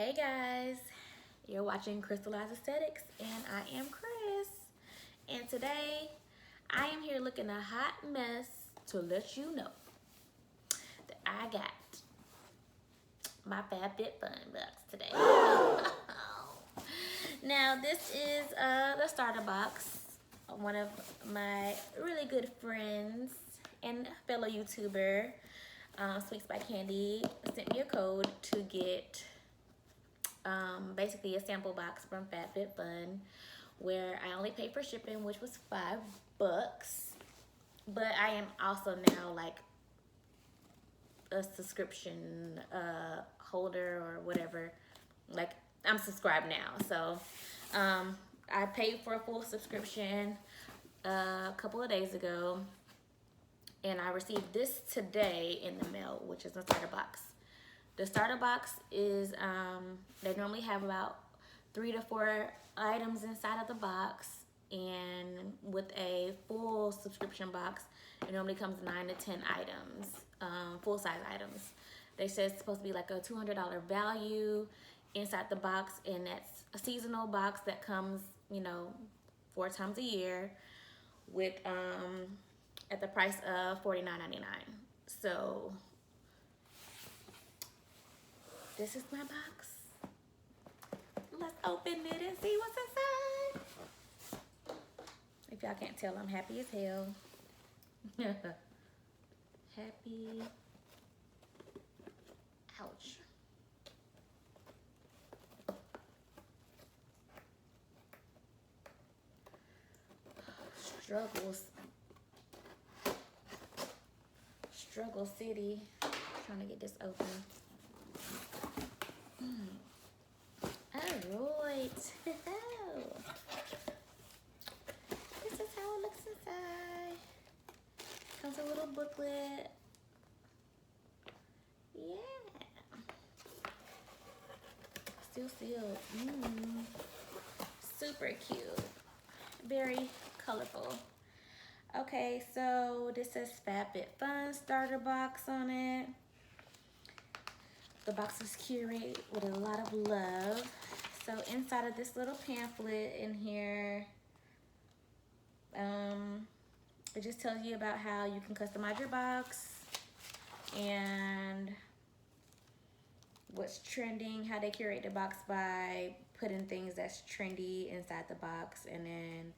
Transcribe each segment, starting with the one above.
Hey guys, you're watching Crystallized Aesthetics and I am Chris. And today I am here looking a hot mess to let you know that I got my Fab Fit Fun box today. Now this is the starter box. One of my really good friends and fellow YouTuber, Sweets by Candy, sent me a code to get basically a sample box from Fab Fit Fun, where I only paid for shipping, which was $5. But I am also now like a subscription holder or whatever. Like I'm subscribed now, so I paid for a full subscription a couple of days ago, and I received this today in the mail, which is a starter box. The starter box is, they normally have about 3 to 4 items inside of the box, and with a full subscription box, it normally comes 9 to 10 items, full-size items. They say it's supposed to be like a $200 value inside the box, and that's a seasonal box that comes, 4 times a year with, at the price of $49.99. So this is my box. Let's open it and see what's inside. If y'all can't tell, I'm happy as hell. Happy. Ouch. Struggles. Struggle City. Trying to get this open. Alright. This is how it looks inside. Comes a little booklet. Yeah. Still sealed. Super cute. Very colorful. Okay, so this says Fab Fit Fun starter box on it. The box is curated with a lot of love. So inside of this little pamphlet in here, it just tells you about how you can customize your box and what's trending, how they curate the box by putting things that's trendy inside the box, and then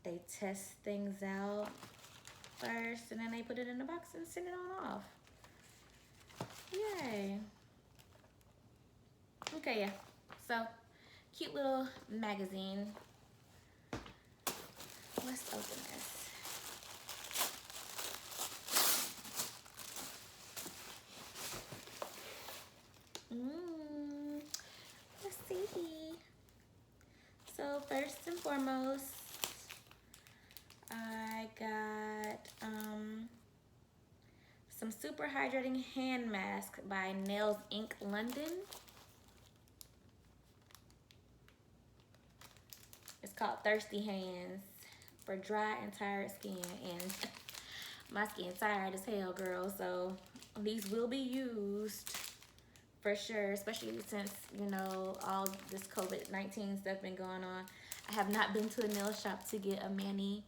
they test things out first, and then they put it in the box and send it on off. Yay. Okay, yeah. So, cute little magazine. Let's open this. Let's see. So, first and foremost, I got some super hydrating hand mask by Nails Inc. London. It's called Thirsty Hands for dry and tired skin, and my skin's tired as hell, girl, so these will be used for sure, especially since, all this COVID-19 stuff been going on. I have not been to a nail shop to get a mani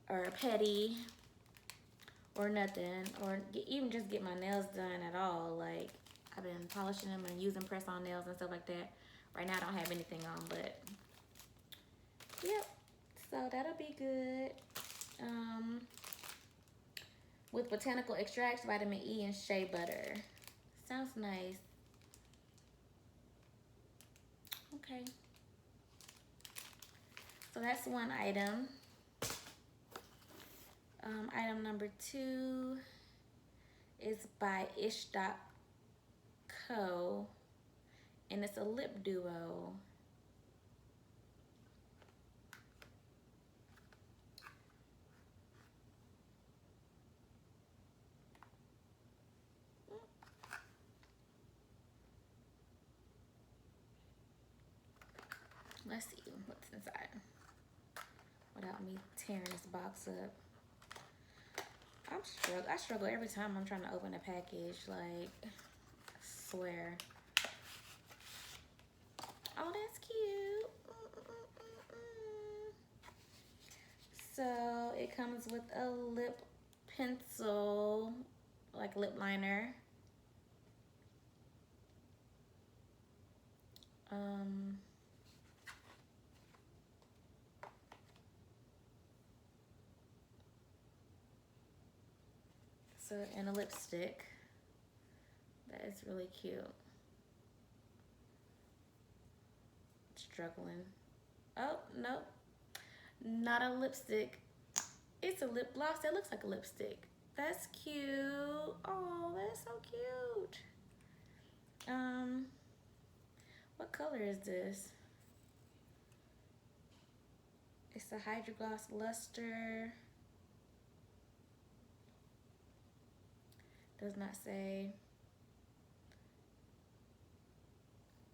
or a pedi or nothing, or even just get my nails done at all. Like, I've been polishing them and using press-on nails and stuff like that. Right now I don't have anything on, but yep, so that'll be good. With botanical extracts, vitamin E, and shea butter. Sounds nice. Okay, so that's one item. Item number 2 is by ish.co, and it's a lip duo. Let's see what's inside without me tearing this box up. I'm I struggle every time I'm trying to open a package. Like, I swear. Oh, that's cute. So it comes with a lip pencil, like lip liner. So, and a lipstick. That is really cute. Struggling. Oh, nope. Not a lipstick. It's a lip gloss that looks like a lipstick. That's cute. Oh, that's so cute. What color is this? It's a Hydro Gloss Luster. Does not say.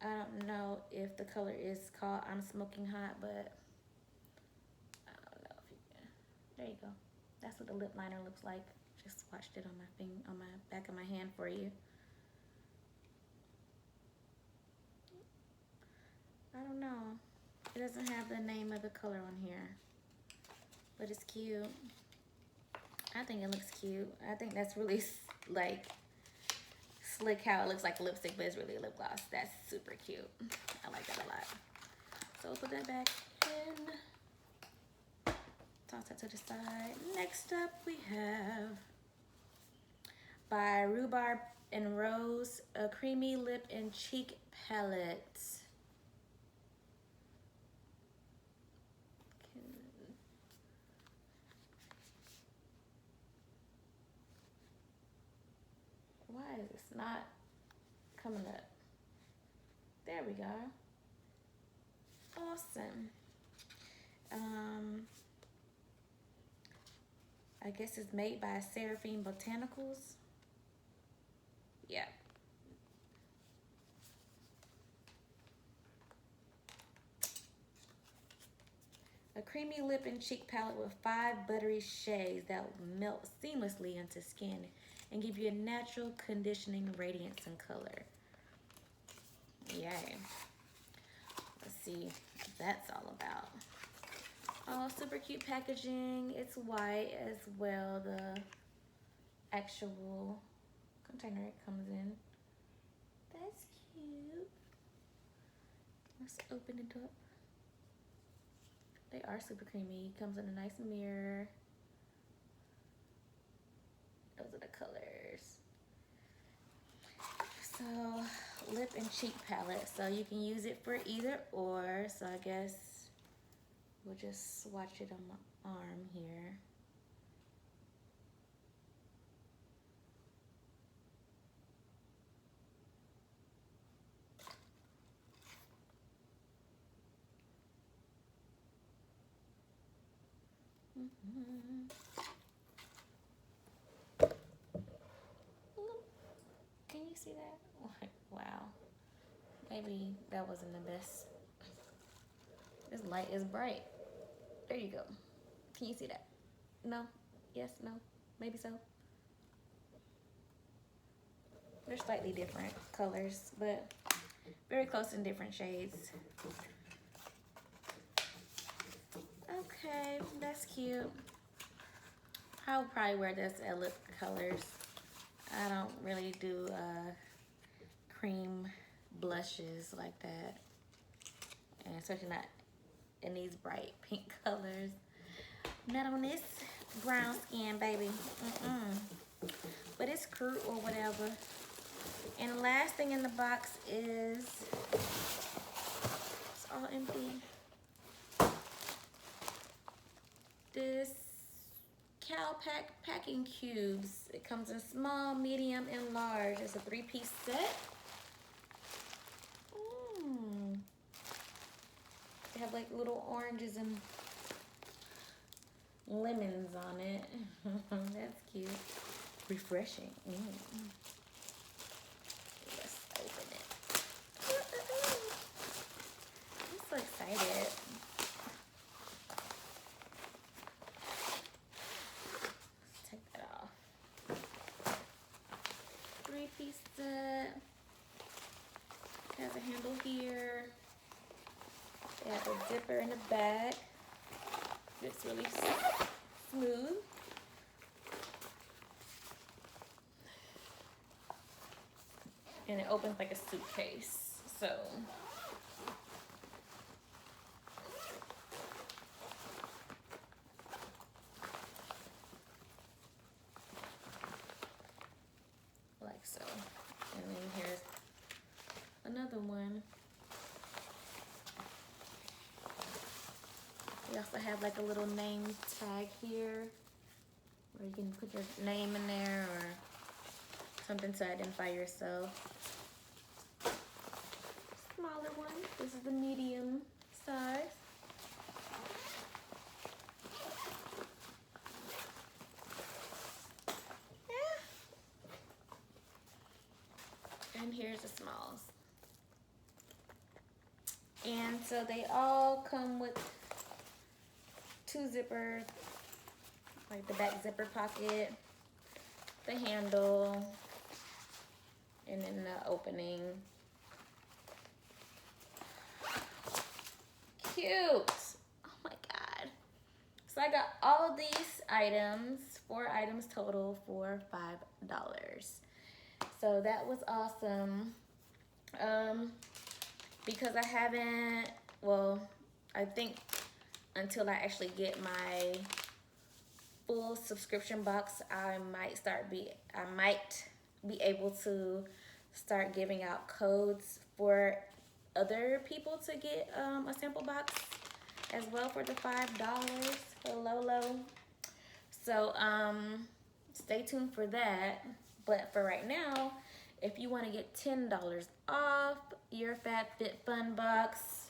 I don't know if the color is called I'm Smoking Hot, but I don't know if you can. There you go. That's what the lip liner looks like. Just swatched it on my on my back of my hand for you. I don't know. It doesn't have the name of the color on here, but it's cute. I think it looks cute. I think that's really like slick how it looks like lipstick, but it's really a lip gloss. That's super cute. I like that a lot. So we'll put that back in. Toss that to the side. Next up we have by Rhubarb and Rose, a creamy lip and cheek palette. Why is this not coming up? There we go. Awesome. I guess it's made by Seraphine Botanicals. Yeah. A creamy lip and cheek palette with 5 buttery shades that will melt seamlessly into skin and give you a natural conditioning radiance and color. Yay. Let's see what that's all about. Oh, super cute packaging. It's white as well, the actual container it comes in. That's cute. Let's open it up. They are super creamy. Comes in a nice mirror. Those are the colors. So, lip and cheek palette. So you can use it for either or. So I guess we'll just swatch it on my arm here. Can you see that? Wow. Maybe that wasn't the best. This light is bright. There you go. Can you see that? No? Yes? No? Maybe so? They're slightly different colors, but very close in different shades. Okay, that's cute. I'll probably wear this at lip colors. I don't really do cream blushes like that. And especially not in these bright pink colors. Not on this brown skin, baby. But it's cute or whatever. And the last thing in the box is, it's all empty. This Calpac packing cubes. It comes in small, medium, and large. It's a 3-piece set. They have like little oranges and lemons on it. That's cute. Refreshing. Let's open it. I'm so excited. Let's take that off. has a handle here. It has a zipper in the back. It's really smooth. And it opens like a suitcase. So like so. And then here's another one. We also have like a little name tag here where you can put your name in there or something to identify yourself. Smaller one. This is the medium size. And here's the smalls. And so they all come with 2 zippers, like the back zipper pocket, the handle, and then the opening. Cute. Oh my God. So I got all of these items, 4 items total for $5. So that was awesome. Because I haven't, well, I think until I actually get my full subscription box, I might be able to start giving out codes for other people to get a sample box as well for the $5 for Lolo. So stay tuned for that. But for right now, if you want to get $10 off your FabFitFun box,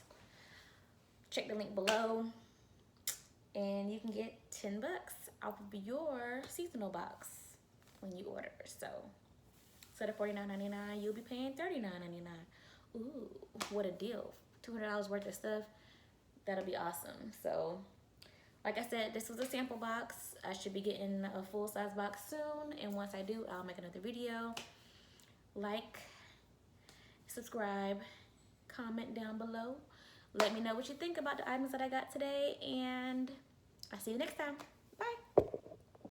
check the link below and you can get $10 off of your seasonal box when you order. So instead of $49.99, you'll be paying $39.99. Ooh, what a deal. $200 worth of stuff. That'll be awesome. So like I said, this was a sample box. I should be getting a full-size box soon, and once I do, I'll make another video. Like, subscribe, comment down below. Let me know what you think about the items that I got today, and I'll see you next time.